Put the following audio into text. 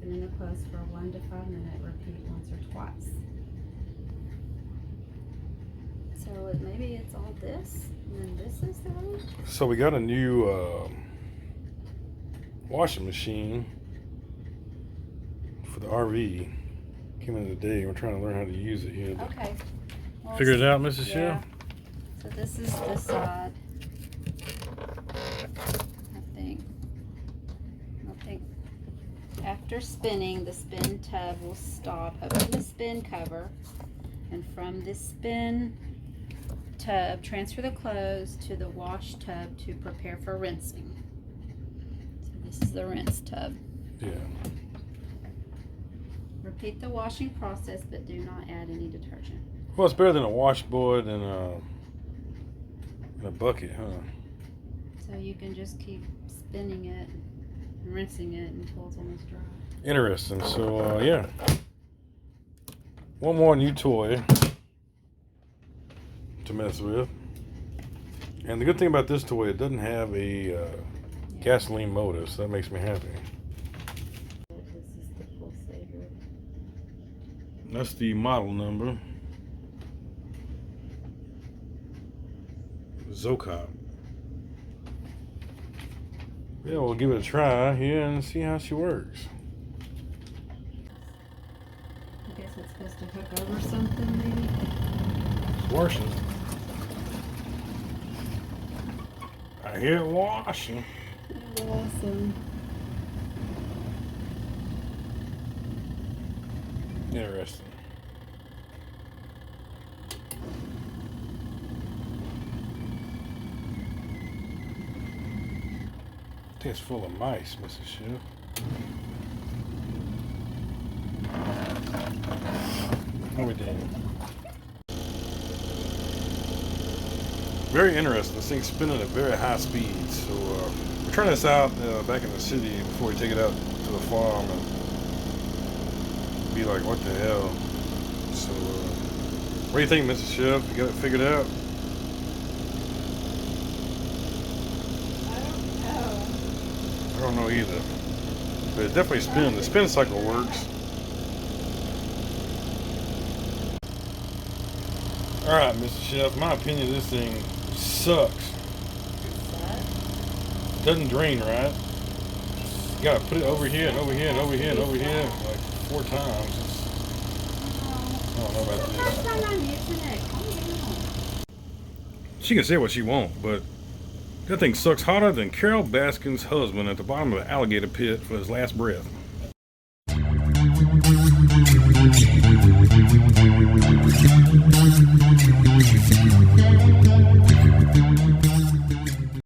spinning the clothes for 1 to 5 minutes. Repeat once or twice. So maybe it's all this, and then this is the way. So we got a new washing machine for the RV. Came in today. We're trying to learn how to use it here. Okay. Well, Figure it out, Mrs. yeah. Schiff? So this is the side. I think after spinning, the spin tub will stop. Open the spin cover, and from this spin tub, transfer the clothes to the wash tub to prepare for rinsing. So this is the rinse tub. Yeah. Repeat the washing process, but do not add any detergent. Well, it's better than a washboard and a bucket, huh? So you can just keep spinning it and rinsing it until it's almost dry. Interesting. So, yeah. One more new toy to mess with. And the good thing about this toy, it doesn't have a gasoline motor, so that makes me happy. This is the full saver. That's the model number. Zocop. Yeah, we'll give it a try here and see how she works. I guess it's supposed to hook over something, maybe? It's washing. I hear it washing. Awesome. Interesting. I think it's full of mice, Mrs. Schiff. What we did. Very interesting. This thing's spinning at very high speed. So we're trying this out back in the city before we take it out to the farm and be like, what the hell? So what do you think, Mrs. Schiff? You got it figured out? I don't know either. But it definitely spins. The spin cycle works. Alright, Mr. Chef, my opinion, this thing sucks. Doesn't drain right. You gotta put it over here and over here and over here and over here like 4 times. I don't know about this. She can say what she wants, but that thing sucks hotter than Carol Baskin's husband at the bottom of the alligator pit for his last breath.